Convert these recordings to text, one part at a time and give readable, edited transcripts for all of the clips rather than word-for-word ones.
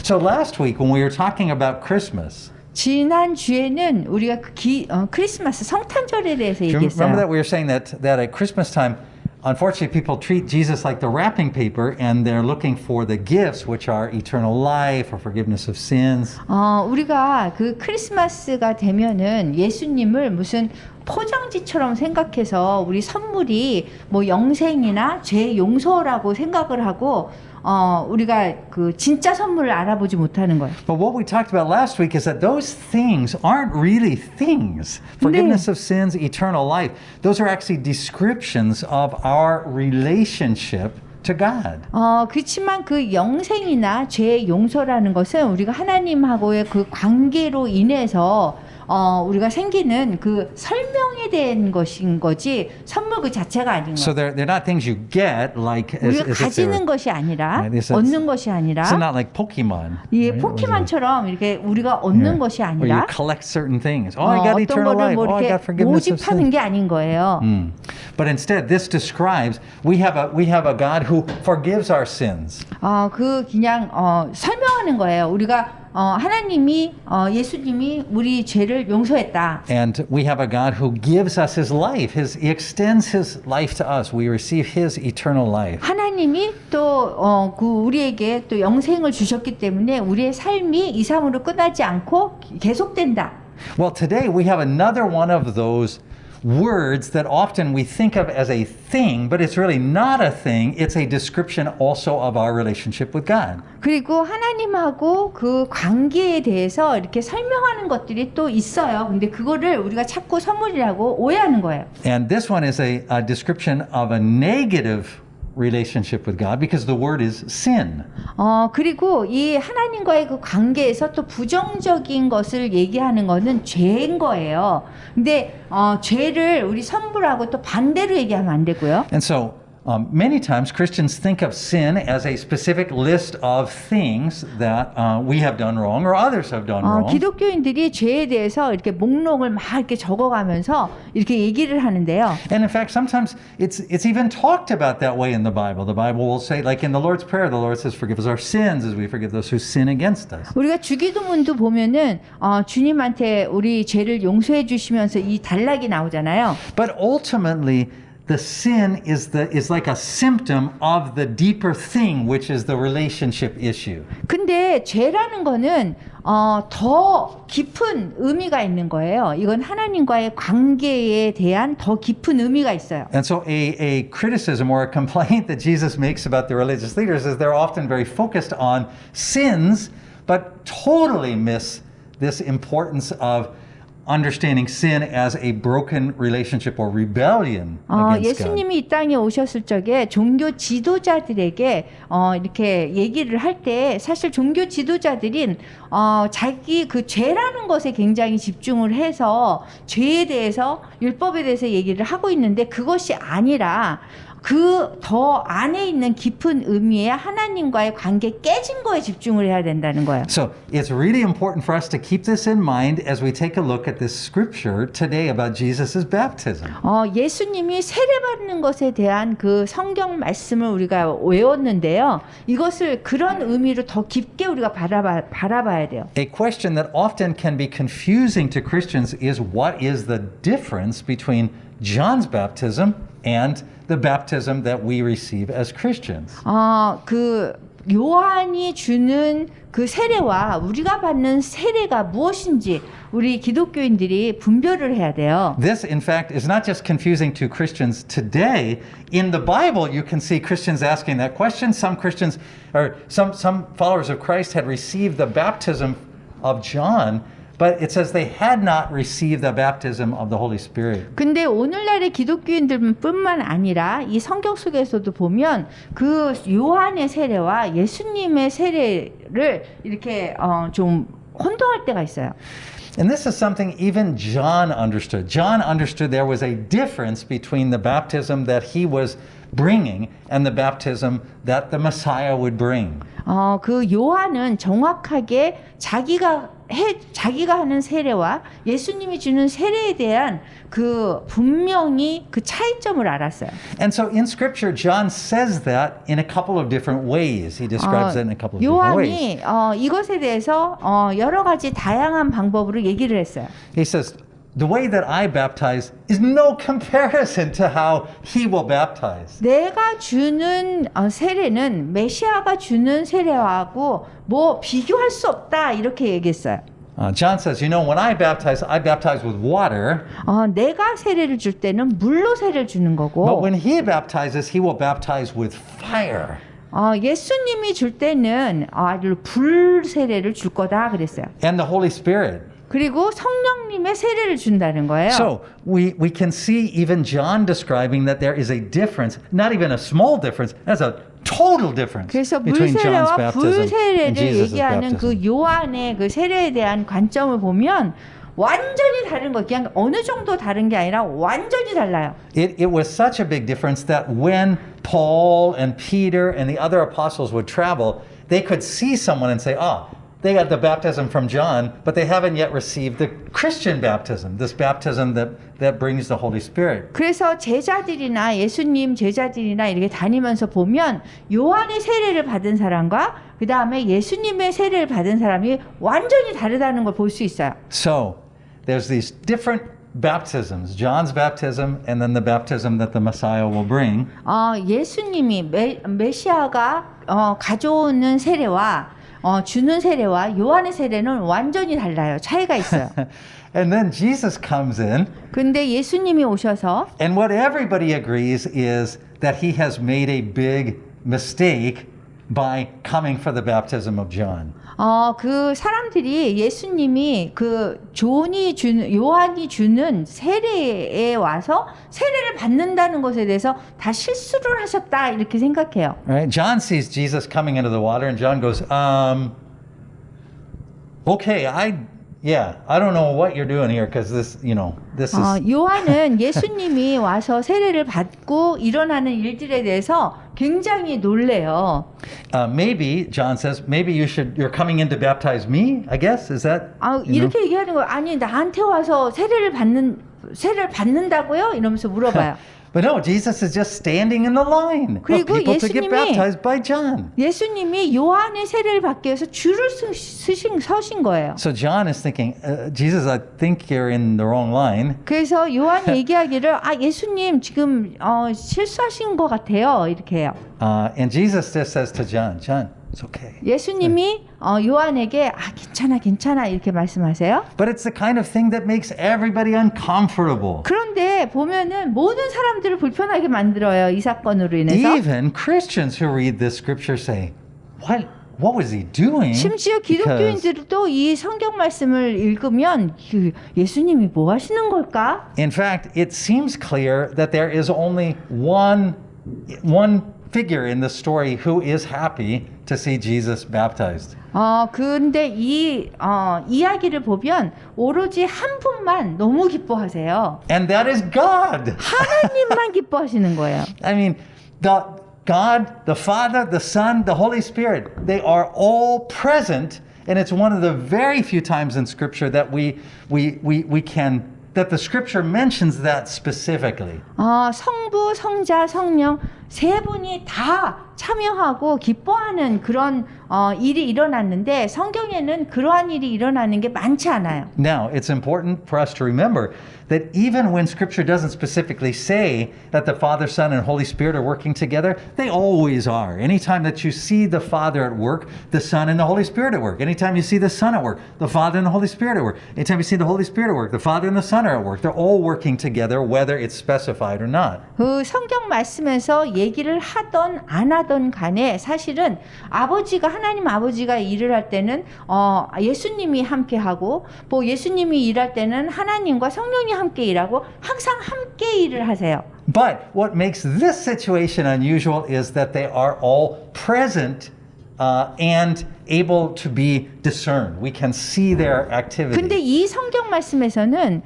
So last week when we were talking about Christmas, 지난 주에는 우리가 크리스마스 성탄절에 대해서 do you remember that 얘기했어요. we were saying that at Christmas time, unfortunately, people treat Jesus like the wrapping paper, and they're looking for the gifts, which are eternal life or forgiveness of sins. 우리가 그 크리스마스가 되면은 예수님을 무슨 포장지처럼 생각해서 우리 선물이 뭐 영생이나 죄 용서라고 생각을 하고 우리가 그 진짜 선물을 알아보지 못하는 거예요. But what we talked about last week is that those things aren't really things. Forgiveness of sins, eternal life. Those are actually descriptions of our relationship to God. 그렇지만 그 영생이나 죄 용서라는 것은 우리가 하나님하고의 그 관계로 인해서 우리가 생기는 그 설명에 대한 것인 거지 선물 그 자체가 아닌 So 거예요. they're not things you get like as 우리가 if they 가지는 were. 것이 아니라 Right, this is- 얻는 것이 아니라 It's not like Pokemon. 예, right? 포켓몬처럼 이렇게 우리가 얻는 것이 Where you 아니라 collect certain things. Oh, I got 어떤 eternal 거를 life. 뭐 Oh, I 이렇게 got forgiveness of 모집하는 sins. 게 아닌 거예요. But instead, this describes we have a God who forgives our sins. 그 그냥 설명하는 거예요. 우리가 하나님이 예수님이 우리 죄를 용서했다. And we have a God who gives us his life. He extends his life to us. We receive his eternal life. 하나님이 또 그 우리에게 또 영생을 주셨기 때문에 우리의 삶이 이 삶으로 끝나지 않고 계속된다. Well, today we have another one of those words that often we think of as a thing, but it's really not a thing. It's a description also of our relationship with God. 그리고 하나님하고 그 관계에 대해서 이렇게 설명하는 것들이 또 있어요. 근데 그거를 우리가 자꾸 선물이라고 오해하는 거예요. And this one is a description of a negative relationship with God because the word is sin. 그리고 이 하나님과의 그 관계에서 또 부정적인 것을 얘기하는 거는 죄인 거예요. 근데 죄를 우리 선물하고 또 반대로 얘기하면 안 되고요. And so many times Christians think of sin as a specific list of things that we have done wrong or others have done wrong. 기독교인들이 죄에 대해서 이렇게 목록을 막 이렇게 적어가면서 이렇게 얘기를 하는데요. And in fact, sometimes it's even talked about that way in the Bible. The Bible will say, like in the Lord's Prayer, the Lord says, "Forgive us our sins as we forgive those who sin against us." 우리가 주기도문도 보면은 주님한테 우리 죄를 용서해 주시면서 이 단락이 나오잖아요. But ultimately, the sin is like a symptom of the deeper thing, which is the relationship issue. 근데 죄라는 거는 더 깊은 의미가 있는 거예요. 이건 하나님과의 관계에 대한 더 깊은 의미가 있어요. And so a criticism or a complaint that Jesus makes about the religious leaders is they're often very focused on sins, but totally miss this importance of understanding sin as a broken relationship or rebellion against God. 예수님이 이 땅에 오셨을 적에 종교 지도자들에게 이렇게 얘기를 할 때 사실 종교 지도자들인 자기 그 죄라는 것에 굉장히 집중을 해서 죄에 대해서 율법에 대해서 얘기를 하고 있는데 그것이 아니라 그 더 안에 있는 깊은 의미의 하나님과의 관계 깨진 거에 집중을 해야 된다는 거예요. So it's really important for us to keep this in mind as we take a look at this scripture today about Jesus' baptism. 예수님이 세례받는 것에 대한 그 성경 말씀을 우리가 외웠는데요. 이것을 그런 의미로 더 깊게 우리가 바라봐야 돼요. A question that often can be confusing to Christians is what is the difference between John's baptism and the baptism that we receive as Christians? 그 요한이 주는 그 세례와 우리가 받는 세례가 무엇인지 우리 기독교인들이 분별을 해야 돼요. This, in fact, is not just confusing to Christians today. In the Bible, you can see Christians asking that question. Some Christians, or some followers of Christ had received the baptism of John, but it says they had not received the baptism of the Holy Spirit. 근데 오늘날의 기독교인들뿐만 아니라 이 성경 속에서도 보면 그 요한의 세례와 예수님의 세례를 이렇게 좀 혼동할 때가 있어요. And this is something even John understood. John understood there was a difference between the baptism that he was bringing and the baptism that the Messiah would bring. 그 요한은 정확하게 자기가 하는 세례와 예수님이 주는 세례에 대한 그 분명히 그 차이점을 알았어요. And so in Scripture, John says that in a couple of different ways. He describes that in a couple of different ways. 요한이 이것에 대해서 여러 가지 다양한 방법으로 얘기를 했어요. He says, the way that I baptize is no comparison to how he will baptize. 내가 주는 세례는 메시아가 주는 세례하고 뭐 비교할 수 없다 이렇게 얘기했어요. John says, you know, when I baptize with water. 내가 세례를 줄 때는 물로 세례를 주는 But 거고 when he baptizes, he will baptize with fire. 예수님이 줄 때는 아주 불 세례를 줄 거다 그랬어요. And the Holy Spirit. 그리고 성령님의 세례를 준다는 거예요. So we can see even John describing that there is a difference, not even a small difference, that's a total difference 그래서 between John's 물세례와 baptism and 불세례를 Jesus' 얘기하는 baptism. 그 요한의 그 세례에 대한 관점을 보면 완전히 다른 거. 그냥 어느 정도 다른 게 아니라 완전히 달라요. It was such a big difference that when Paul and Peter and the other apostles would travel, they could see someone and say, they got the baptism from John, but they haven't yet received the Christian baptism, this baptism that brings the Holy Spirit. 그래서 제자들이나 예수님 제자들이나 이렇게 다니면서 보면 요한의 세례를 받은 사람과 그 다음에 예수님의 세례를 받은 사람이 완전히 다르다는 걸 볼 수 있어요. So there's these different baptisms, John's baptism and then the baptism that the Messiah will bring. 예수님이 메시아가 가져오는 세례와 주는 세례와 요한의 세례는 완전히 달라요. 차이가 있어요. And then Jesus comes in. 근데 예수님이 오셔서 And what everybody agrees is that he has made a big mistake by coming for the baptism of John. 그 사람들이 예수님이 그 요한이 주는 세례에 와서 세례를 받는다는 것에 대해서 다 실수를 하셨다 이렇게 생각해요. Right? John sees Jesus coming into the water and John goes, okay, I don't know what you're doing here because this is. 요한은 예수님이 와서 세례를 받고 일어나는 일들에 대해서 굉장히 놀래요. Maybe John says, maybe you're coming in to baptize me. I guess is that. 이렇게 얘기하는 거예요. 아니 나한테 와서 세례를 받는다고요? 이러면서 물어봐요. But no, Jesus is just standing in the line of 그리고 people to get baptized by John. 예수님이 요한의 세례를 받기 위해서 줄을 서신 거예요. So John is thinking, Jesus, I think you're in the wrong line. 그래서 요한이 얘기하기를 예수님 지금 실수하신 것 같아요. 이렇게 해요. And Jesus just says to John, it's okay. 예수님이 요한에게 괜찮아 이렇게 말씀하세요. But it's the kind of thing that makes everybody uncomfortable. 그런데 보면은 모든 사람들을 불편하게 만들어요. 이 사건으로 인해서. Even Christians who read this scripture say, what was he doing? 심지어 기독교인들도 이 성경 말씀을 읽으면 예수님이 뭐 하시는 걸까? In fact, it seems clear that there is only one figure in the story who is happy to see Jesus baptized. 근데 이 이야기를 보면 오로지 한 분만 너무 기뻐하세요. And that is God. 하나님만 기뻐하시는 거예요. I mean, God, the Father, the Son, the Holy Spirit, they are all present, and it's one of the very few times in Scripture that that the Scripture mentions that specifically. 성부, 성자, 성령 세 분이 다 참여하고 기뻐하는 그런 일이 일어났는데 성경에는 그러한 일이 일어나는 게 많지 않아요. Now, it's important for us to remember that even when Scripture doesn't specifically say that the Father, Son, and Holy Spirit are working together, they always are. Anytime that you see the Father at work, the Son and the Holy Spirit at work. Anytime you see the Son at work, the Father and the Holy Spirit at work. Anytime you see the Holy Spirit at work, the Father and the Son are at work. They're all working together, whether it's specified or not. 그 성경 말씀에서 얘기를 하던 안 하던 간에 사실은 하나님 아버지가 일을 할 때는 예수님이 함께 하고 뭐 예수님이 일할 때는 하나님과 성령이 함께 일하고 항상 함께 일을 하세요. But what makes this situation unusual is that they are all present and able to be discerned. We can see their activity. 근데 이 성경 말씀에서는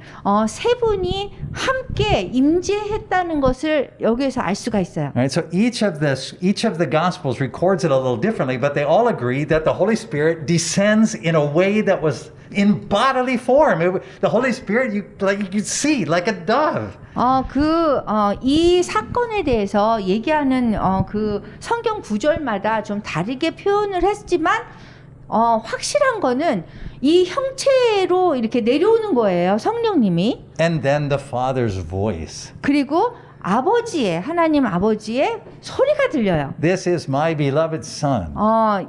세 분이 함께 임재했다는 것을 여기에서 알 수가 있어요. Right, so each of the Gospels records it a little differently, but they all agree that the Holy Spirit descends in a way that was in bodily form. The Holy Spirit, you could see like a dove. 이 사건에 대해서 얘기하는 그 성경 구절마다 좀 다르게 표현을 했지만 확실한 거는 이 형체로 이렇게 내려오는 거예요, 성령님이. And then the Father's voice. 그리고 하나님 아버지의 소리가 들려요. This is my beloved Son.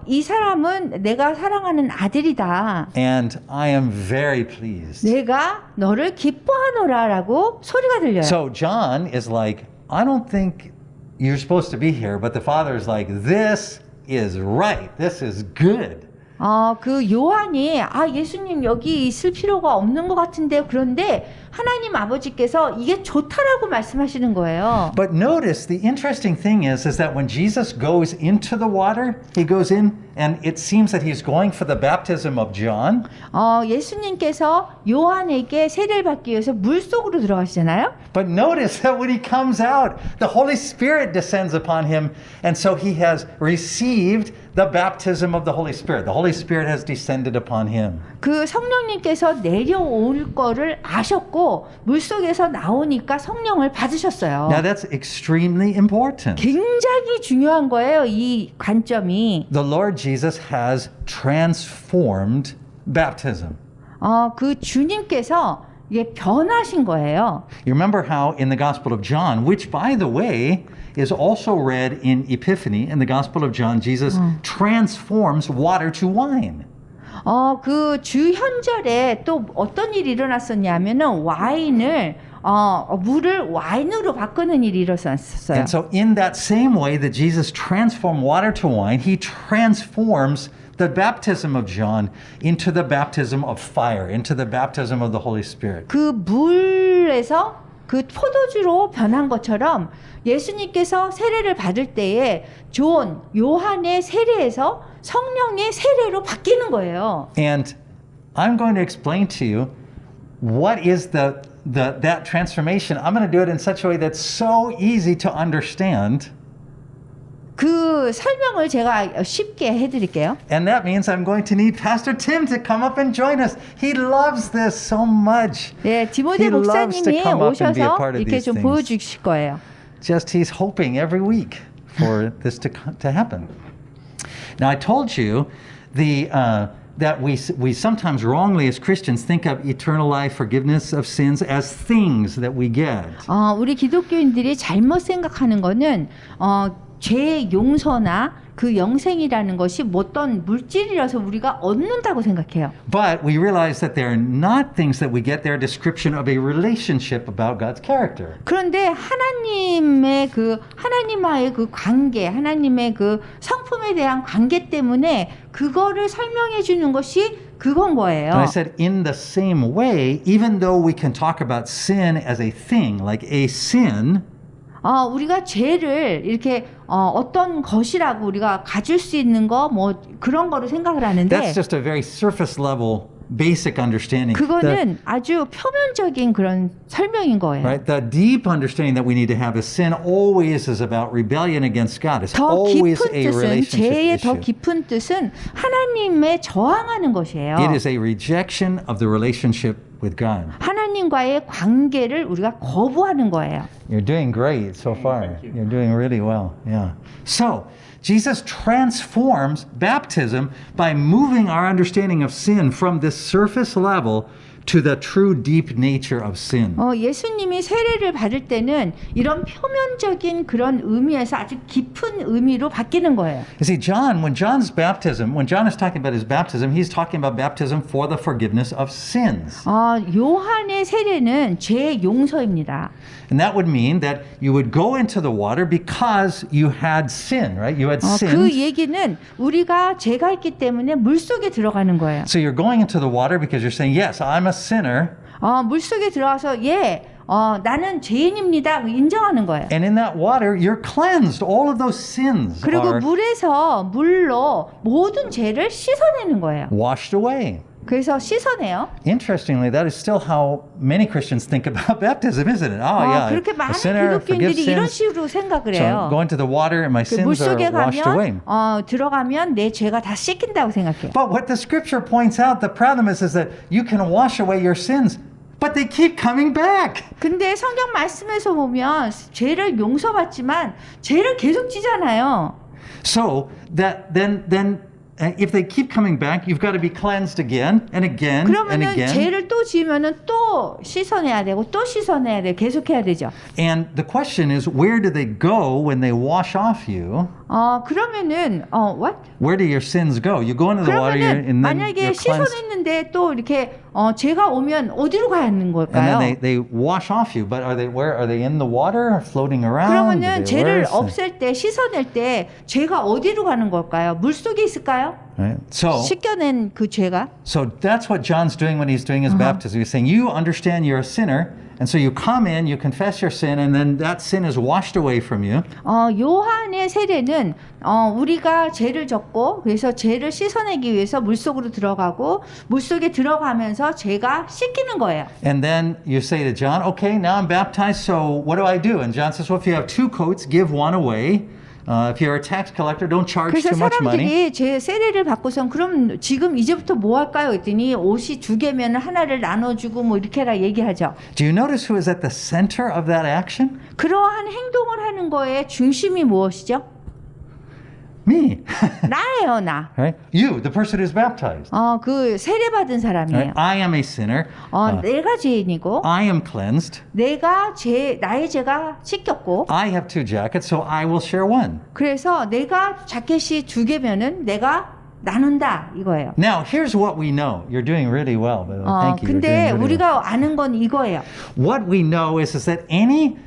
이 사람은 내가 사랑하는 아들이다. And I am very pleased. 내가 너를 기뻐하노라라고 소리가 들려요. So John is like, I don't think you're supposed to be here, but the Father is like, this is right. This is good. 그 요한이 예수님 여기 있을 필요가 없는 것 같은데 그런데 하나님 아버지께서 이게 좋다라고 말씀하시는 거예요. But notice the interesting thing is that when Jesus goes into the water, he goes in and it seems that he's going for the baptism of John. 예수님께서 요한에게 세례를 받기 위해서 물 속으로 들어가시잖아요. But notice that when he comes out, the Holy Spirit descends upon him, and so he has received the baptism of the Holy Spirit. The Holy Spirit has descended upon him. 그 성령님께서 내려올 거를 아셨고 물 속에서 나오니까 성령을 받으셨어요. Now that's extremely important. 굉장히 중요한 거예요, 이 관점이. The Lord Jesus has transformed baptism. 그 주님께서 이게 변하신 거예요. You remember how in the Gospel of John, which by the way is also read in Epiphany, in the Gospel of John, Jesus transforms water to wine. 그 주현절에 또 어떤 일이 일어났었냐면은 물을 와인으로 바꾸는 일이 일어났었어요. And so in that same way that Jesus transformed water to wine, he transforms the baptism of John into the baptism of fire, into the baptism of the Holy Spirit. 그 물에서 그 포도주로 변한 것처럼 예수님께서 세례를 받을 때에 요한의 세례에서 성령의 세례로 바뀌는 거예요. And I'm going to explain to you what is that transformation. I'm going to do it in such a way that's so easy to understand. 그 설명을 제가 쉽게 해드릴게요. And that means I'm going to need Pastor Tim to come up and join us. He loves this so much. 네, 디모데 He loves to 목사님이 come up and be a 오셔서 part of 이렇게 these 좀 things. 보여주실 거예요. Just he's hoping every week for this to happen. Now I told you that we sometimes wrongly as Christians think of eternal life, forgiveness of sins as things that we get. 우리 기독교인들이 잘못 생각하는 거는 죄의 용서나 그 영생이라는 것이 어떤 물질이라서 우리가 얻는다고 생각해요. But we realize that they're not things that we get. They're a description of a relationship about God's character. 그런데 하나님과의 그 관계, 하나님의 그 성품에 대한 관계 때문에 그거를 설명해 주는 것이 그건 거예요. And I said, in the same way, even though we can talk about sin as a thing, like a sin, 우리가 죄를 이렇게 어떤 것이라고 우리가 가질 수 있는 거 그런 거로 생각을 하는데 that's just a very surface level basic understanding. 그거는 아주 표면적인 그런 설명인 거예요. Right? The deep understanding that we need to have is sin always is about rebellion against God. It's 더 always 깊은 a 뜻은 relationship 죄의 더 issue. 깊은 뜻은 하나님에 저항하는 것이에요. It is a rejection of the relationship with God. 하나님과의 관계를 우리가 거부하는 거예요. You're doing great so far. You're doing really well. Yeah. So, Jesus transforms baptism by moving our understanding of sin from this surface level to the true deep nature of sin. 예수님이 세례를 받을 때는 이런 표면적인 그런 의미에서 아주 깊은 의미로 바뀌는 거예요. You see, when John is talking about his baptism, he's talking about baptism for the forgiveness of sins. 요한의 세례는 죄 용서입니다. And that would mean that you would go into the water because you had sin, right? You had 그 sinned. 얘기는 우리가 죄가 있기 때문에 물 속에 들어가는 거예요. So you're going into the water because you're saying, yes, I'm a sinner. 물 속에 들어가서 나는 죄인입니다. 인정하는 거예요. And in that water, you're cleansed. All of those sins 그리고 are 물로 모든 죄를 씻어내는 거예요. washed away. 그래서 씻어내요. Interestingly, that is still how many Christians think about baptism, isn't it? Oh, yeah, 그렇게 a 많은 sinner, forgive 기독교인들이 이런 sins. 식으로 생각을 So 해요. go into the water and my 그 sins are 물속에 washed away. 가면 들어가면 내 죄가 다 씻긴다고 생각해요. But what the scripture points out, the problem is that you can wash away your sins, but they keep coming back. 근데 성경 말씀에서 보면 죄를 용서받지만 죄를 계속 지잖아요. So that then if they keep coming back, you've got to be cleansed again and again and 그러면은 again. 죄를 또 지으면은 또 씻어내야 되고 또 씻어내야 돼. 계속해야 되죠. And the question is, where do they go when they wash off you? 그러면은 what? Where do your sins go? You go into the water 그러면은 and then 만약에 you're cleansed. 씻어냈는데 또 이렇게 죄가 오면 어디로 가야 하는 And 걸까요? then they wash off you, but where are they in the water, floating around? 그러면은 죄를 Where is 없앨 때 씻어낼 때 죄가 어디로 가는 걸까요? 물 속에 있을까요? Right? So 씻겨낸 그 죄가? So that's what John's doing when he's doing his baptism. He's saying, you understand you're a sinner, and so you come in, you confess your sin, and then that sin is washed away from you. 요한의 세례는 우리가 죄를 졌고 그래서 죄를 씻어내기 위해서 물속으로 들어가고 물속에 들어가면서 죄가 씻기는 거예요. And then you say to John, okay, now I'm baptized, so what do I do? And John says, well, if you have 2 coats, give one away. If you're a tax collector, don't charge 그래서 too much money. 사람들이 제 세례를 받고선 그럼 지금 이제부터 뭐 할까요? 했더니 옷이 2개면 하나를 나눠주고 뭐 이렇게라 얘기하죠. Do you notice who is at the center of that action? 그러한 행동을 하는 거의 중심이 무엇이죠? Me. 나예요, 나. Right? You, the person who's baptized. 그 세례 받은 사람이에요. Right? I am a sinner. 내가 죄인이고 I am cleansed. 나의 죄가 씻겼고 I have 2 jackets, so I will share one. 그래서 내가 자켓이 2개면은 내가 나눈다 이거예요. Now, here's what we know. You're doing really well. By the way. Thank you. You're 근데 doing really well. 우리가 아는 건 이거예요. What we know is that any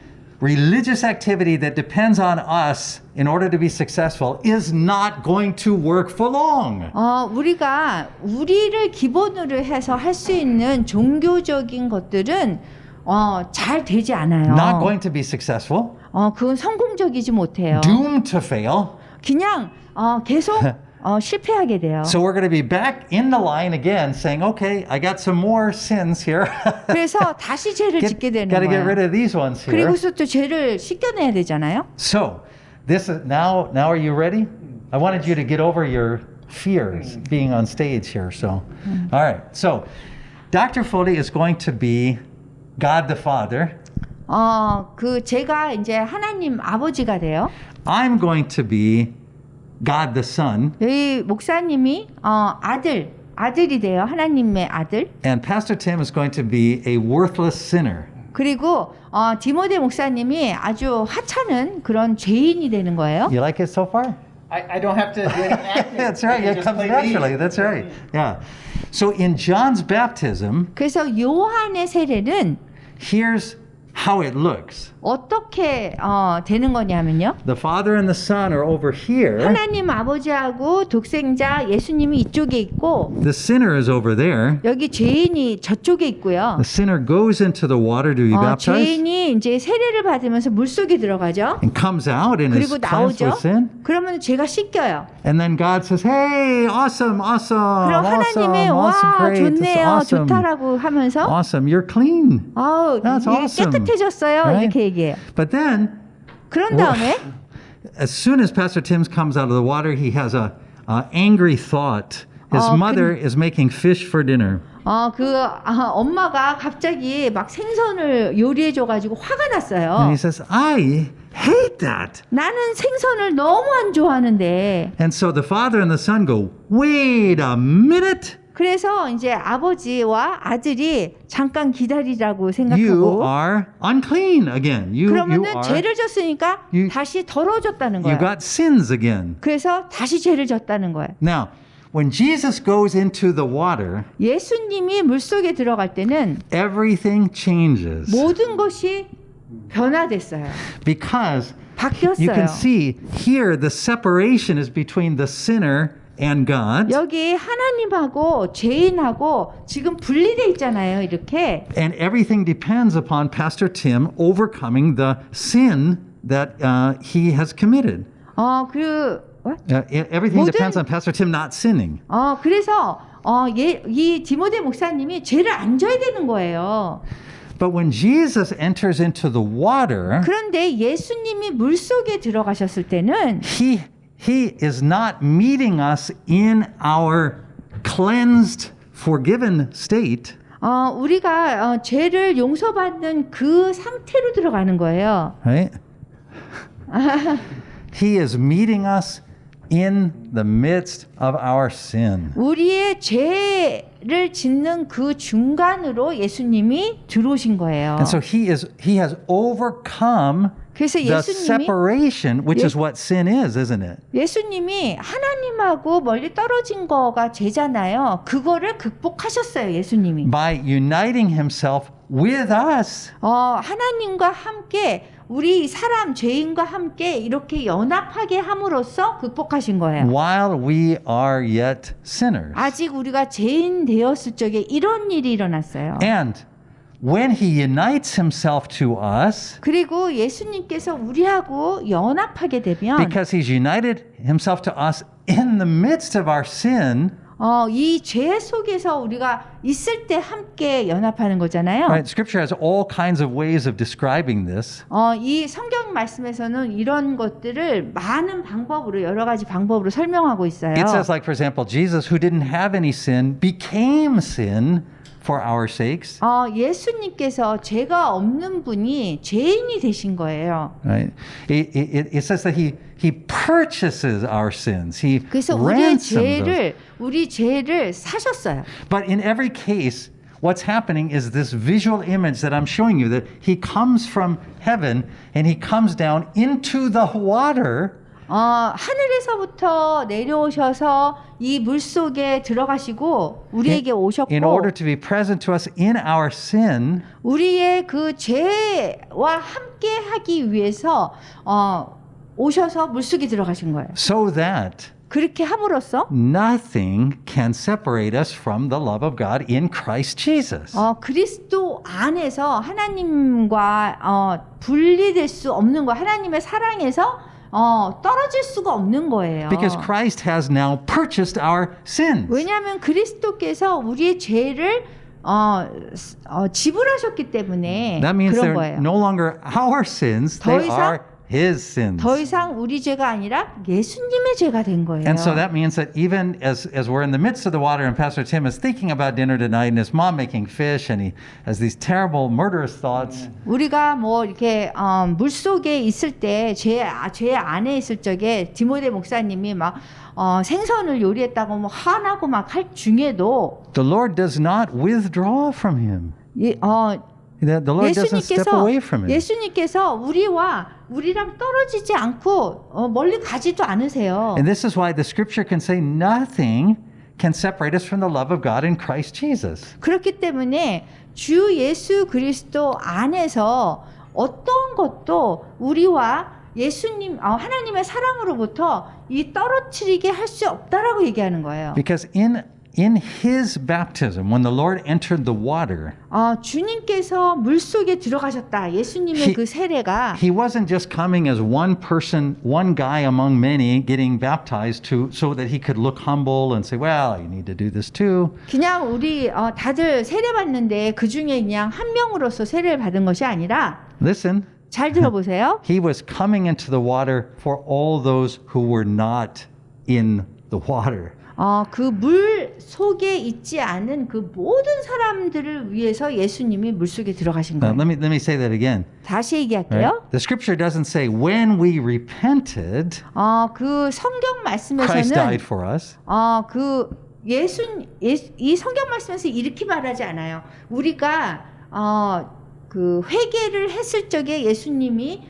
religious activity that depends on us in order to be successful is not going to work for long. 우리가 우리를 기본으로 해서 할 수 있는 종교적인 것들은 잘 되지 않아요. Not going to be successful. 그건 성공적이지 못해요. Doomed to fail. 그냥 계속 실패하게 돼요. So we're going to be back in the line again saying, okay, I got some more sins here. 그래서 다시 죄를 짓게 되는 Got to get rid 거예요. of these ones here. 그리고서 또 죄를 씻겨내야 되잖아요. So, this is now are you ready? I wanted you to get over your fears being on stage here. So, all right. So, Dr. Foley is going to be God the Father. 제가 이제 하나님 아버지가 돼요. I'm going to be God the Son. 여기 목사님이 아들이 돼요. 하나님의 아들. And Pastor Tim is going to be a worthless sinner. 그리고 디모데 목사님이 아주 하찮은 그런 죄인이 되는 거예요. You like it so far? I don't have to do any acting. That's right. I It can just comes play naturally. lead. That's right. Yeah. So in John's baptism, 그래서 요한의 세례는 here's how it looks. 어떻게 되는 거냐면요. The Father and the Son are over here. 하나님 아버지하고 독생자 예수님이 이쪽에 있고 The sinner is over there. 여기 죄인이 저쪽에 있고요. The sinner goes into the water to be baptized 죄인이 이제 세례를 받으면서 물속에 들어가죠. and comes out and is 그리고 cleansed 나오죠. with sin. 그러면 죄가 씻겨요. And then God says, hey, awesome, awesome, 그럼 awesome, 하나님이 awesome, 와 great, this is 좋네요, awesome, 좋다라고 하면서 awesome, you're clean. That's 이게 awesome. 깨끗해졌어요. Right? 이렇게 얘기해요. But then, 그런 다음에 as soon as Pastor Tim comes out of the water, he has a angry thought. His mother is making fish for dinner. 엄마가 갑자기 막 생선을 요리해줘가지고 화가 났어요. And he says, I hate that. 나는 생선을 너무 안 좋아하는데. And so the father and the son go, wait a minute. 그래서 이제 아버지와 아들이 잠깐 기다리라고 You 생각하고 are unclean again. You 그러면은 are, 죄를 졌으니까 you- 다시 더러워졌다는 you 거예요. got sins again. 그래서 다시 죄를 졌다는 거예요. Now, when Jesus goes into the water, 예수님이 물속에 들어갈 때는 everything changes 모든 것이 변화됐어요. because you 바뀌었어요. can see here the separation is between the sinner and God. 여기 하나님하고 죄인하고 지금 분리돼 있잖아요. 이렇게. And everything depends upon Pastor Tim overcoming the sin that he has committed. Everything 모든- depends on Pastor Tim not sinning. 그래서 이 디모데 목사님이 죄를 안 져야 되는 거예요. But when Jesus enters into the water, 그런데 예수님이 물 속에 들어가셨을 때는 he is not meeting us in our cleansed, forgiven state. 우리가 죄를 용서받는 그 상태로 들어가는 거예요. Right? He is meeting us in the midst of our sin. 우리의 죄를 짓는 그 중간으로 예수님이 들어오신 거예요. And so he has overcome 그래서 the 예수님이 separation, which is what sin is, isn't it? 예수님이 하나님하고 멀리 떨어진 거가 죄잖아요. 그거를 극복하셨어요, 예수님이. By uniting himself with us. 하나님과 함께 우리 사람 죄인과 함께 이렇게 연합하게 함으로써 극복하신 거예요. While we are yet sinners. 아직 우리가 죄인 되었을 적에 이런 일이 일어났어요. And when he unites himself to us, 그리고 예수님께서 우리하고 연합하게 되면 because he's united himself to us in the midst of our sin, 이 죄 속에서 우리가 있을 때 함께 연합하는 거잖아요. right? Scripture has all kinds of ways of describing this. 이 성경 말씀에서는 이런 것들을 많은 방법으로 여러 가지 방법으로 설명하고 있어요. It says, like, for example, Jesus, who didn't have any sin, became sin for our sakes. 예수님께서 죄가 없는 분이 죄인이 되신 거예요. Right? It says that he purchases our sins. He 그래서 우리 죄를 사셨어요. But in every case, what's happening is this visual image that I'm showing you, that he comes from heaven and he comes down into the water. 하늘에서부터 내려오셔서 이 물 속에 들어가시고 우리에게 오셨고 In order to be present to us in our sin, 우리의 그 죄와 함께 하기 위해서 오셔서 물 속에 들어가신 거예요. so that 그렇게 함으로써 nothing can separate us from the love of God in Christ Jesus. 그리스도 안에서 하나님과 분리될 수 없는 거, 하나님의 사랑에서 떨어질 수가 없는 거예요. Because Christ has now purchased our sins. 왜냐하면 그리스도께서 우리의 죄를 지불하셨기 때문에 That means 그런 they're 거예요. no longer our sins, 더 they 이상- are His sins. 더 이상 우리 죄가 아니라 예수님의 죄가 된 거예요. And so that means that even as we're in the midst of the water and Pastor Tim is thinking about dinner tonight and his mom making fish and he has these terrible murderous thoughts, 우리가 뭐 이렇게 물 속에 있을 때 죄 안에 있을 적에 디모데 목사님이 막 생선을 요리했다고 뭐 화나고 막 할 중에도 the Lord does not withdraw from him. The Lord doesn't step away from him. 예수님께서 우리랑 떨어지지 않고 멀리 가지도 않으세요. And this is why the scripture can say nothing can separate us from the love of God in Christ Jesus. 그렇기 때문에 주 예수 그리스도 안에서 어떤 것도 우리와 예수님 하나님의 사랑으로부터 이 떨어뜨리게 할 수 없다라고 얘기하는 거예요. Because in his baptism, when the Lord entered the water, 주님께서 물 속에 들어가셨다. 예수님의 그 세례가 he wasn't just coming as one person, one guy among many getting baptized so that he could look humble and say, well, you need to do this too. 그냥 우리 다들 세례 받는데 그 중에 그냥 한 명으로서 세례를 받은 것이 아니라 Listen, 잘 들어보세요. he was coming into the water for all those who were not in the water. 그 물 속에 있지 않은 그 모든 사람들을 위해서 예수님이 물 속에 들어가신 Now, 거예요. let me say that again. 다시 Right? 얘기할게요. The scripture doesn't say when we repented, 그 성경 Christ 말씀에서는 died for us. 이 성경 말씀에서 이렇게 말하지 않아요. 우리가 그 회개를 했을 적에 예수님이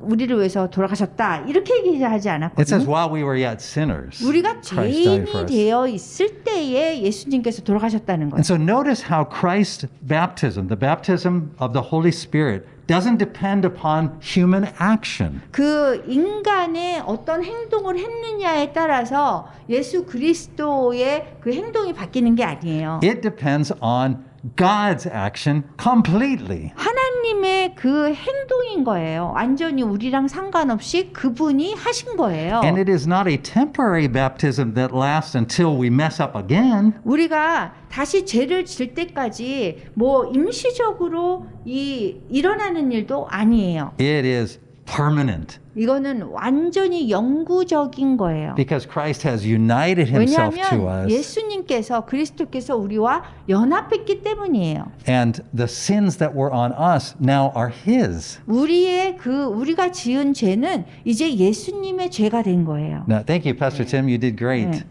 우리를 위해서 돌아가셨다 이렇게 얘기하지 It says 않았거든요. while we were yet sinners, 우리가 Christ died 죄인이 for us. 되어 있을 때에 예수님께서 돌아가셨다는 거예요. And so notice how Christ's baptism, the baptism of the Holy Spirit, doesn't depend upon human action. 그 인간의 어떤 행동을 했느냐에 따라서 예수 그리스도의 그 행동이 바뀌는 게 아니에요. It depends on God's action completely. 하나님의 그 행동인 거예요. 완전히 우리랑 상관없이 그분이 하신 거예요. And it is not a temporary baptism that lasts until we mess up again. 우리가 다시 죄를 질 때까지 뭐 임시적으로 일어나는 일도 아니에요. It is permanent 이거는 완전히 영구적인 거예요. because Christ has united himself to 왜냐하면 us. 예수님께서 그리스도께서 우리와 연합했기 때문이에요. And the sins that were on us now are his. 우리가 지은 죄는 이제 예수님의 죄가 된 거예요. Now, thank you, Pastor Tim. You did great. 네.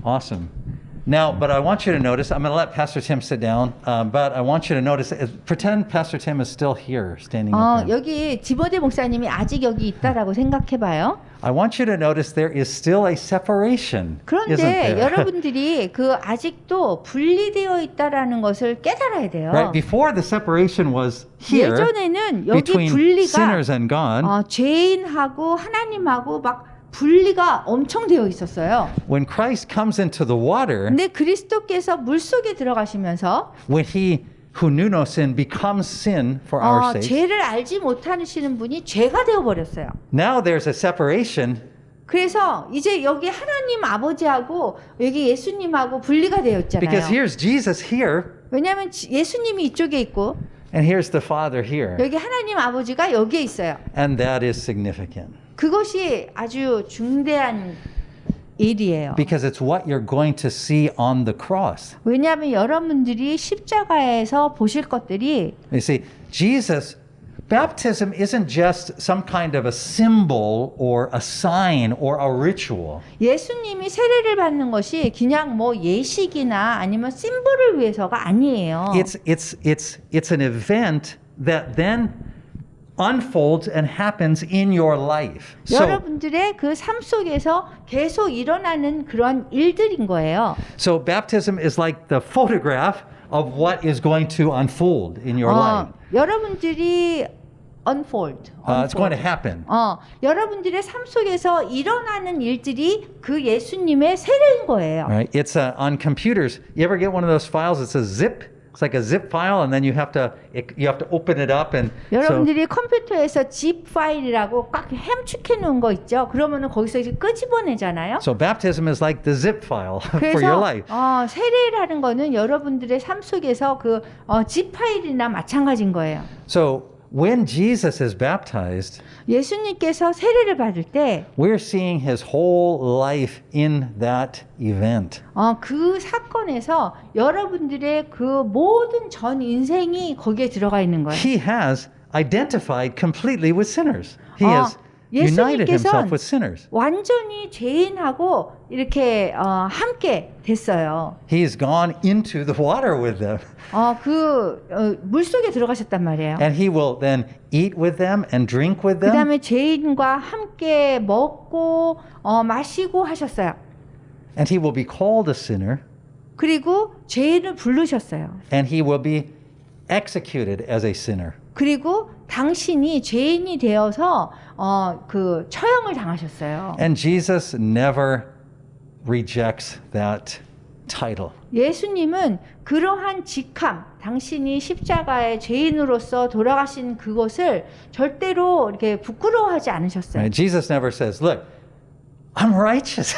Awesome. Now, but I want you to notice, I'm going to let Pastor Tim sit down, but I want you to notice, pretend Pastor Tim is still here, standing up there. 여기 디모데 목사님이 아직 여기 있다라고 생각해봐요. I want you to notice there is still a separation, isn't 그런데 there? 여러분들이 그 아직도 분리되어 있다라는 것을 깨달아야 돼요. Right? Before the separation was here 예전에는 여기 between 분리가 sinners and God. 죄인하고 하나님하고 막 분리가 엄청 되어 있었어요. When Christ comes into the water, 근데 그리스도께서 물 속에 들어가시면서 when he who knew no sin becomes sin for our sake, 죄를 알지 못하시는 분이 죄가 되어 버렸어요. now there's a separation. 그래서 이제 여기 하나님 아버지하고 여기 예수님하고 분리가 되어 Because 있잖아요. here's Jesus here, 왜냐하면 예수님이 이쪽에 있고 and here's the Father here. 여기 하나님 아버지가 여기에 있어요. And that is significant. 그것이 아주 중대한 일이에요. Because it's what you're going to see on the cross. 왜냐하면 여러분들이 십자가에서 보실 것들이 You see, Jesus, baptism isn't just some kind of a symbol or a sign or a ritual. 예수님이 세례를 받는 것이 그냥 뭐 예식이나 아니면 심볼을 위해서가 아니에요. It's an event that then unfolds and happens in your life. So, 여러분들의 그 삶 속에서 계속 일어나는 그런 일들인 거예요. so baptism is like the photograph of what is going to unfold in your life. 여러분들이 unfold. It's going to happen. 여러분들의 삶 속에서 일어나는 일들이 그 예수님의 세례인 거예요. Right? It's on computers. You ever get one of those files? It's a zip. It's like a zip file, and then you have to open it up, and so 여러분들이 컴퓨터에서 zip 파일이라고 꽉 함축해 놓은 거 있죠. 그러면은 거기서 이제 끄집어내잖아요. baptism is like the zip file for your 그래서 life. 세례라는 거는 여러분들의 삶 속에서 그 zip 파일이나 마찬가지인 거예요. So when Jesus is baptized, 예수님께서 세례를 받을 때 we're seeing his whole life in that event. 그 사건에서 여러분들의 그 모든 전 인생이 거기에 들어가 있는 거예요. He has identified completely with sinners. He has united himself with sinners. 완전히 죄인하고 이렇게 함께 됐어요. He's gone into the water with them. 물 속에 들어가셨단 말이에요. And he will then eat with them and drink with them. 그다음에 죄인과 함께 먹고 마시고 하셨어요. And he will be called a sinner. 그리고 죄인을 부르셨어요. And he will be executed as a sinner. 그리고 당신이 죄인이 되어서 그 처형을 당하셨어요. And Jesus never rejects that title. 예수님은 그러한 직함, 당신이 십자가의 죄인으로서 돌아가신 그것을 절대로 이렇게 부끄러워하지 않으셨어요. Right? Jesus never says, "Look, I'm righteous."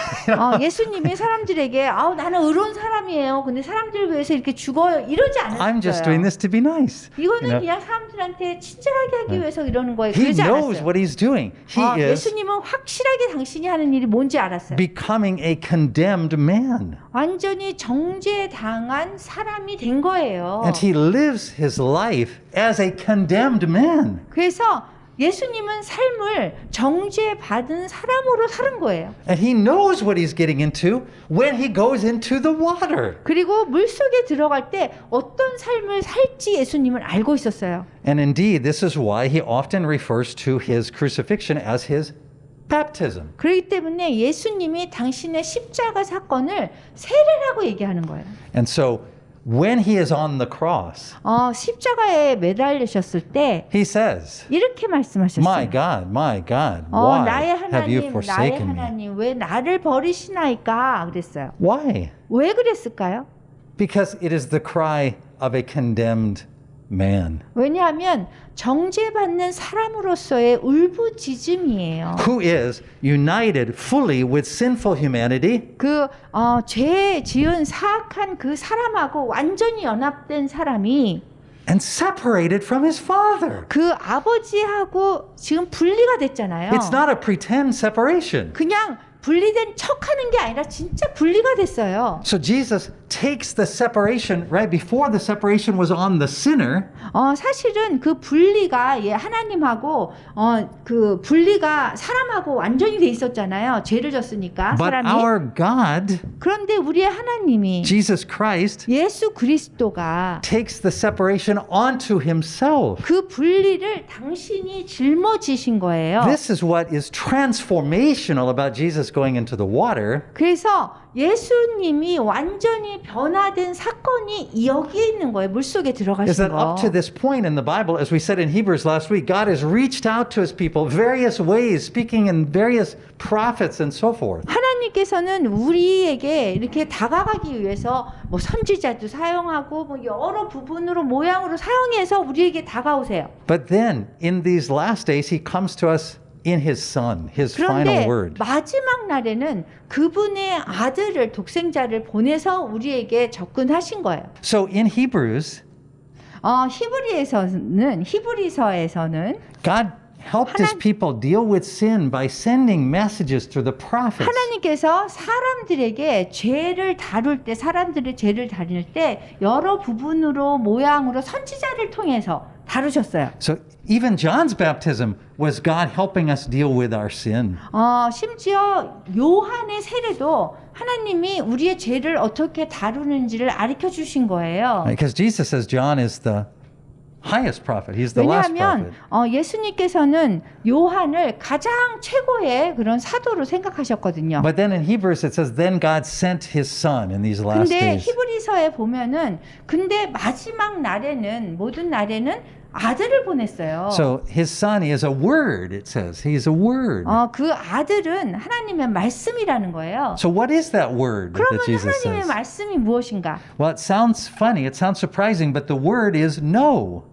예수님이 사람들에게 나는 의로운 사람이에요. 근데 사람들을 위해서 이렇게 죽어요. 이러지 I'm just doing 않았어요. this to be nice. 이거는 그냥 사람들한테 친절하게 하기 위해서 이러는 거예요. He 그러지 knows 않았어요. what he's doing. He is 예수님은 확실하게 당신이 하는 일이 뭔지 알았어요. becoming a condemned man. 완전히 정죄당한 사람이 된 거예요. And he lives his life as a condemned man. 그래서 예수님은 삶을 정죄받은 사람으로 사는 거예요. And he knows what he's getting into when he goes into the water. 그리고 물속에 들어갈 때 어떤 삶을 살지 예수님은 알고 있었어요. And indeed, this is why he often refers to his crucifixion as his baptism. 그렇기 때문에 예수님이 당신의 십자가 사건을 세례라고 얘기하는 거예요. And so when he is on the cross, 십자가에 매달리셨을 때 he says, 이렇게 말씀하셨어요. my God, 나의 why have you 하나님, 나의 forsaken me? 하나님, 왜 나를 버리시나이까 그랬어요. Why? 왜 그랬을까요? Because it is the cry of a condemned man 왜냐하면 정죄받는 사람으로서의 울부짖음이에요. who is united fully with sinful humanity 죄 지은 사악한 그 사람하고 완전히 연합된 사람이 and separated from his father. 그 아버지하고 지금 분리가 됐잖아요. It's not a pretend separation. 그냥 분리된 척하는 게 아니라 진짜 분리가 됐어요. So Jesus takes the separation right before the separation was on the sinner. 사실은 그 분리가 하나님하고 그 분리가 사람하고 완전히 돼 있었잖아요. 죄를 졌으니까 But 사람이. our God, 그런데 우리의 하나님이 Jesus Christ, 예수 그리스도가 takes the separation onto himself. 그 분리를 당신이 짊어지신 거예요. This is what is transformational about Jesus going into the water. 그래서 예수님이 완전히 변화된 사건이 여기에 있는 거예요. 물속에 Is 들어가신 that 거. up to this point in the Bible, as we said in Hebrews last week, God has reached out to his people various ways, speaking in various prophets and so forth. 하나님께서는 우리에게 이렇게 다가가기 위해서 뭐 선지자도 사용하고 뭐 여러 부분으로 모양으로 사용해서 우리에게 다가오세요. But then in these last days, he comes to us in his son, his final 그런데 word. 마지막 날에는 그분의 아들을 독생자를 보내서 우리에게 접근하신 거예요. So in Hebrews, 히브리서에서는 God helped his people deal with sin by sending messages through the prophets. 하나님께서 사람들에게 죄를 다룰 때, 사람들의 죄를 다룰 때 여러 부분으로 모양으로 선지자를 통해서 다루셨어요. So even John's baptism was God helping us deal with our sin. 심지어 요한의 세례도 하나님이 우리의 죄를 어떻게 다루는지를 가르쳐 주신 거예요. Because Jesus says John is the highest prophet. He's the last 왜냐하면 prophet. 예수님께서는 요한을 가장 최고의 그런 사도로 생각하셨거든요. But then in Hebrews it says then God sent his son in these last 근데 days. 히브리서에 보면은 근데 마지막 날에는 모든 날에는 아들을 보냈어요. So his son is a word, it says. He's a word. 그 아들은 하나님의 말씀이라는 거예요. So what is that word that 그러면 Jesus 하나님의 says? 말씀이 무엇인가? Well, it sounds funny, it sounds surprising, but the word is no.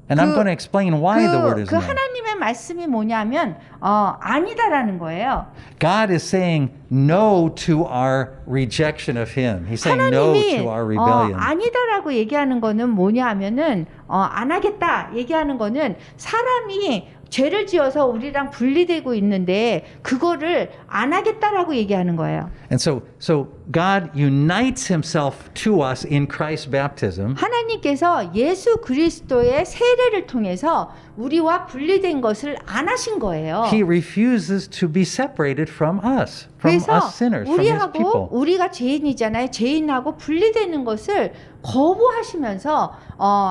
And I'm going to explain why the word is 그 no. 하나님의 말씀이 뭐냐면 아니다라는 거예요. God is saying no to our rejection of him. He's saying no 하나님이 to our rebellion. 아니다라고 얘기하는 거는 뭐냐면은 안 하겠다 얘기하는 거는 사람이 죄를 지어서 우리랑 분리되고 있는데 그거를 안 하겠다라고 얘기하는 거예요. And so God unites himself to us in Christ's baptism. 하나님께서 예수 그리스도의 세례를 통해서 우리와 분리된 것을 안 하신 거예요. He refuses to be separated from us, from 그래서 us sinners, from his people. 우리하고 우리가 죄인이잖아요. 죄인하고 분리되는 것을 거부하시면서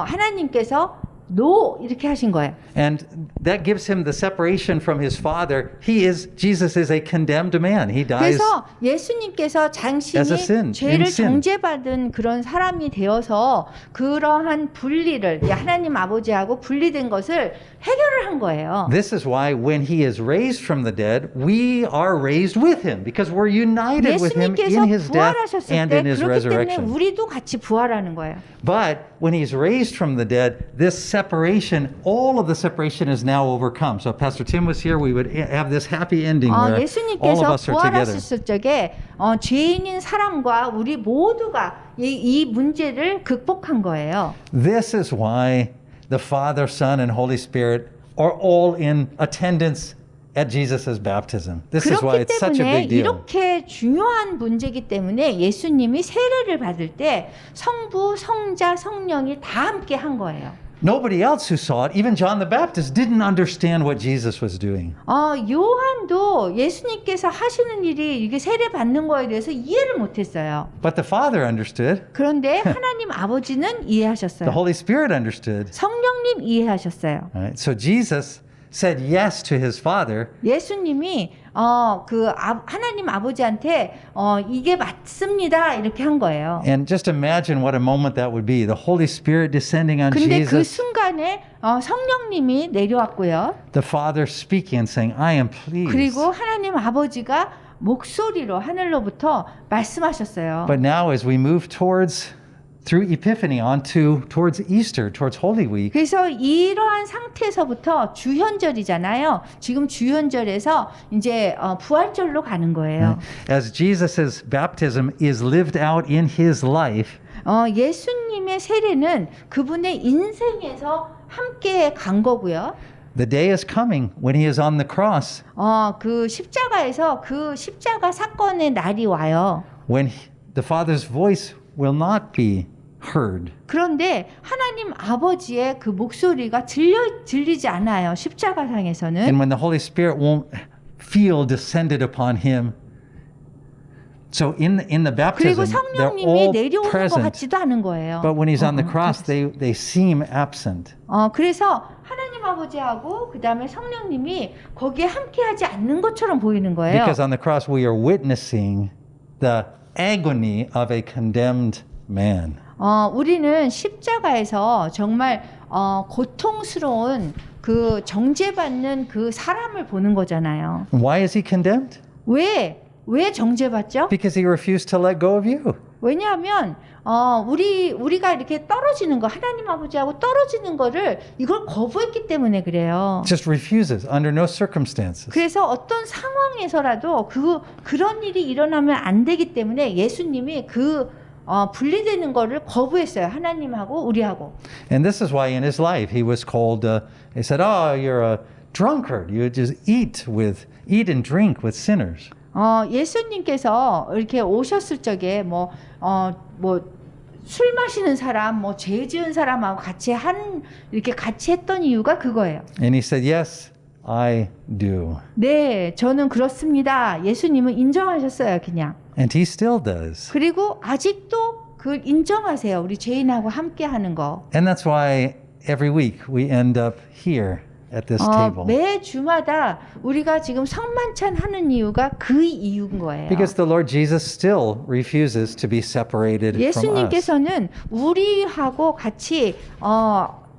하나님께서 no 이렇게 하신 거예요. And that gives him the separation from his father. Jesus is a condemned man. He dies. 그래서 예수님께서 as a sin, 당신이 죄를 in sin. 정죄받은 그런 사람이 되어서 그러한 분리를 하나님 아버지하고 분리된 것을 해결을 한 거예요. This is why when he is raised from the dead, we are raised with him because we're united with him 예수님께서 in his death 부활하셨을 and 때 in his 그렇기 때문에 resurrection. 우리도 같이 부활하는 거예요. But when he's raised from the dead, this separation, all of the separation is now overcome. So if Pastor Tim was here, we would have this happy ending where all of 예수님께서 us are together. 부활하셨을 적에 죄인인 사람과 우리 모두가 이 문제를 극복한 거예요. This is why the Father, Son, and Holy Spirit are all in attendance at Jesus' baptism. This is why 그렇기 it's such a 때문에 big deal. 이렇게 중요한 문제이기 때문에 예수님이 세례를 받을 때 성부, 성자, 성령이 다 함께 한 거예요. Nobody else who saw it, even John the Baptist, didn't understand what Jesus was doing. 요한도 예수님께서 하시는 일이 이게 세례 받는 거에 대해서 이해를 못했어요. But the Father understood. 그런데 하나님 아버지는 The 이해하셨어요. Holy Spirit understood. 성령님 이해하셨어요. Right? So Jesus said yes to his Father 예수님이 하나님 아버지한테 이게 맞습니다 이렇게 한 거예요. And just imagine what a moment that would be. The Holy Spirit descending on 근데 그 Jesus, 순간에 성령님이 내려왔고요. the Father speaking and saying, I am pleased. 그리고 하나님 아버지가 목소리로 하늘로부터 말씀하셨어요. But now as we move through Epiphany towards Easter, towards Holy Week, 그래서 이러한 상태에서부터 주현절이잖아요. 지금 주현절에서 이제 부활절로 가는 거예요. as Jesus' baptism is lived out in his life, 예수님의 세례는 그분의 인생에서 함께 간 거고요. the day is coming when he is on the cross, 그 십자가에서 그 십자가 사건의 날이 와요. when the Father's voice will not be heard. 그런데 하나님 아버지의 그 목소리가 들리지 않아요. 십자가상에서는. And when the Holy Spirit won't feel descended upon him. So in the 그리고 baptism, they're 성령님이 all 내려오는 것 present, 같지도 않은 거예요. but when he's on the cross, they seem absent. 그래서 하나님 아버지하고 그 다음에 성령님이 거기에 함께하지 않는 것처럼 보이는 거예요. Because on the cross, we are witnessing the agony of a condemned man. 우리는 십자가에서 정말 고통스러운 그 정죄받는 그 사람을 보는 거잖아요. Why is he condemned? 왜 정죄받죠? Because he refused to let go of you. 왜냐하면 우리가 이렇게 떨어지는 거, 하나님 아버지하고 떨어지는 거를 이걸 거부했기 때문에 그래요. Just refuses under no circumstances. 그래서 어떤 상황에서라도 그런 일이 일어나면 안 되기 때문에 예수님이 분리되는 거를 거부했어요. 하나님하고 우리하고. And this is why in his life he was called, he said, oh, you're a drunkard. You just eat and drink with sinners. 예수님께서 이렇게 오셨을 적에 술 마시는 사람, 죄 지은 사람하고 이렇게 같이 했던 이유가 그거예요. And he said, yes, I do. 네, 저는 그렇습니다. 예수님은 인정하셨어요, 그냥. And he still does. 그리고 아직도 그걸 인정하세요. 우리 죄인하고 함께 하는 거. And that's why every week we end up here at this table. 매 주마다 우리가 지금 성만찬 하는 이유가 그 이유인 거예요. Because the Lord Jesus still refuses to be separated from us. 예수님께서는 우리하고 같이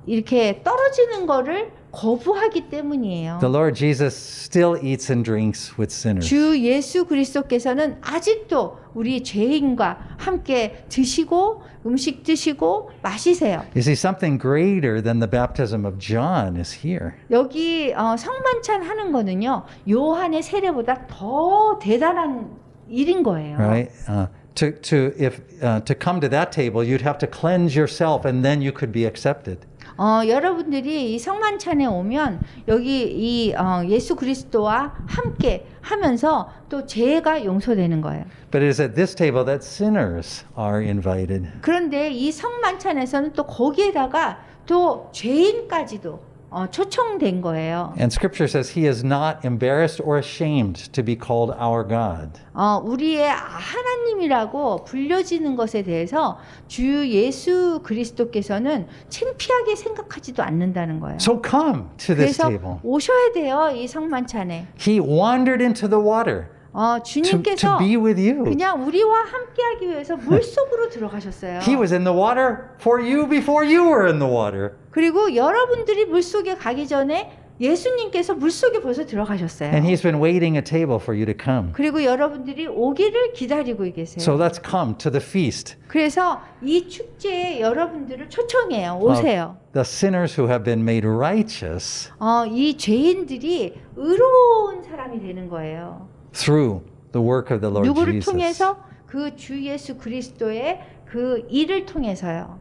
이렇게 떨어지는 거를 거부하기 때문이에요. The Lord Jesus still eats and drinks with sinners. 주 예수 그리스도께서는 아직도 우리 죄인과 함께 드시고 음식 드시고 마시세요. You see, something greater than the baptism of John is here. 여기 성만찬 하는 거는요. 요한의 세례보다 더 대단한 일인 거예요. Right? To come to that table, you'd have to cleanse yourself, and then you could be accepted. 여러분들이 이 성만찬에 오면 여기 이 예수 그리스도와 함께 하면서 또 죄가 용서되는 거예요. But it is at this table that sinners are invited. 그런데 이 성만찬에서는 또 거기에다가 또 죄인까지도 초청된 거예요. And Scripture says he is not embarrassed or ashamed to be called our God. 우리의 하나님이라고 불려지는 것에 대해서 주 예수 그리스도께서는 창피하게 생각하지도 않는다는 거예요. So come to this 그래서 table. 오셔야 돼요, 이 성만찬에. He wandered into the water 주님께서 to be with you. 그냥 우리와 함께하기 위해서 물속으로 들어가셨어요. He was in the water for you before you were in the water. 그리고 여러분들이 물속에 가기 전에 예수님께서 물속에 벌써 들어가셨어요. And he's been waiting a table for you to come. 그리고 여러분들이 오기를 기다리고 계세요. So let's come to the feast. 그래서 이 축제에 여러분들을 초청해요. 오세요. The sinners who have been made righteous 이 죄인들이 의로운 사람이 되는 거예요. through the work of the Lord 누구를 Jesus. 통해서? 그 주 예수 그리스도의 그 일을 통해서요.